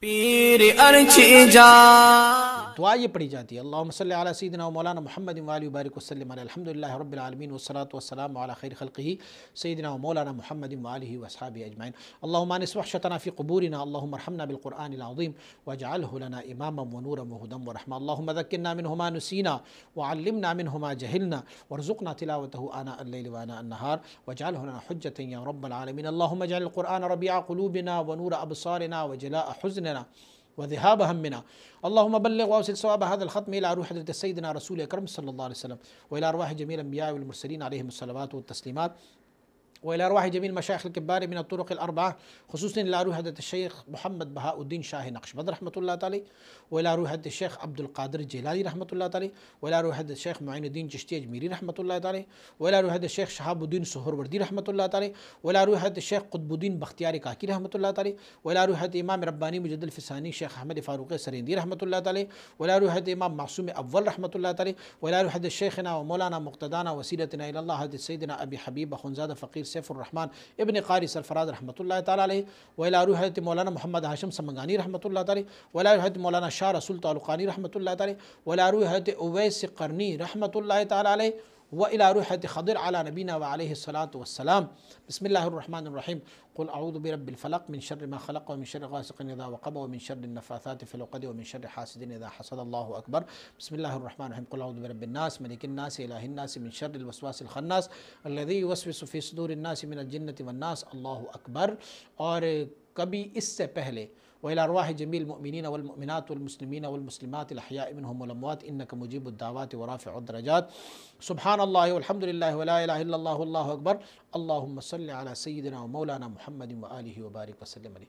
पीर अर्ची जा दुआ ये पढ़ी जाती है, अल्लाहुम्मा सल्ली अला सय्यिदिना व मौलाना मुहम्मद व आलिहि व बारिक वसल्लिम अलैहि अल्हम्दुलिल्लाहि रब्बिल आलमीन वस्सलातु वस्सलामु अला खैरि खल्क़िही सय्यिदिना व मौलाना मुहम्मद व आलिहि व अस्हाबिही अजमईन। अल्लाहुम्मा अनिस वहशतना फ़ी क़ुबूरिना, अल्लाहुम्मा अरहमना बिल क़ुरआनिल अज़ीम वजअलहु लना इमामन व नूरन व हुदन व रहमा। अल्लाहुम्मा ज़क्किरना मिन्हु मा नसीना व अल्लिमना मिन्हु मा जहिलना वरज़ुक़ना तिलावतहु आना अल-लैलि व आना अन-नहार वजअलहु लना हुज्जतन या रब्बल आलमीन। अल्लाहुम्मा अजअल क़ुरआन रबीअ क़ुलूबिना व नूर अबसारिना व जलाअ हुज़्निना व ज़िहाब हम्मिना। अल्लाहुम्मा बल्लिग़ वअवसिल सवाब हाज़िल ख़त्म इला रूहि हज़रत सय्यिदिना रसूल अकरम सल्लल्लाहु अलैहि वसल्लम व इला अरवाहि जमील अंबिया वल मुरसलीन अलैहिमुस सलावातु वत तस्लीमात व इला अरवाहि जमील मशाइख़िल किब्बार मिन अत-तुरुक़िल अर्बआ ख़ुसूसन इला रूहि हज़रत शेख मोहम्मद बहाउद्दीन शाह नक्शबंद रहमतुल्लाह तआला व इला रूहि हज़रत शेख अब्दुल क़ादिर जिलानी रहमतुल्लाह तआला व इला रूहि हज़रत शेख मुईनुद्दीन चिश्ती अजमीरी रहमतुल्लाह तआला व इला रूहि हज़रत शेख शहाबुद्दीन सुहरवर्दी रहमतुल्लाह तआला व इला रूहि हज़रत शेख क़ुतबुद्दीन बख्तियार काकी रहमतुल्लाह तआला व इला रूहि हज़रत इमाम रब्बानी मुजद्दिद फ़िसानी शेख अहमद फ़ारूक़ सरींदी रहमतुल्लाह तआला व इला रूहि हज़रत इमाम मासूम अव्वल रहमतुल्लाह तआला व इला रूहि हज़रत शेखना व मौलाना मुक़्तदाना वसीलतना इलल्लाह हज़रत सय्यिदना अबी हबीब अख़ुंज़ादा फ़क़ीर सैफ़ुर रहमान इब्न क़ारी सरफ़राज़ रहमतुल्लाह तआला अलैहि व इला रूहि हज़रत मौलाना मोहम्मद हाशिम समंगानी रहमतुल्लाह तआला व इला रूहि हज़रत मौलाना शाह रसूल तालुक़ानी रहमतुल्लाह तआला व इला रूहि हज़रत उवैस क़रनी रहमतुल्लाह तआला अलैहि व इला रूहि हज़रत ख़िज़र अला नबीना व अलैहि सलातु वस्सलाम। बिस्मिल्लाहिर रहमानिर रहीम। क़ुल अऊज़ु बिरब्बिल फ़लक़ मिन शर्रि मा ख़लक़ व मिन शर्रि गासिक़िन इज़ा वक़ब व मिन शर्रि नफ़्फ़ाथाति फ़िल उक़द व मिन शर्रि हासिदिन इज़ा हसद। अल्लाहु अकबर। बिस्मिल्लाहिर रहमानिर रहीम। क़ुल अऊज़ु बिरब्बिन नास मलिकिन नास इलाहिन नास मिन शर्रिल वसवासिल ख़न्नास अल्लज़ी युवस्विसु फ़ी सुदूरिन नास मिनल जिन्नति वन नास। अल्लाहु अकबर। और कभी इससे पहले व इला अरवाहि जमील मुमिनीन वल मुमिनात वल मुस्लिमीन वल मुस्लिमात अल अहयाइ मिनहुम वल अमवात इन्नका मुजीबुद दावाति व राफ़िउद दरजात। सुब्हानल्लाहि वल्हम्दुलिल्लाहि व ला इलाहा इल्लल्लाहु वल्लाहु अकबर। अल्लाहुम्मा सल्लि अला सय्यिदिना व मौलाना मुहम्मदिन व आलिहि व बारिक वसल्लिम।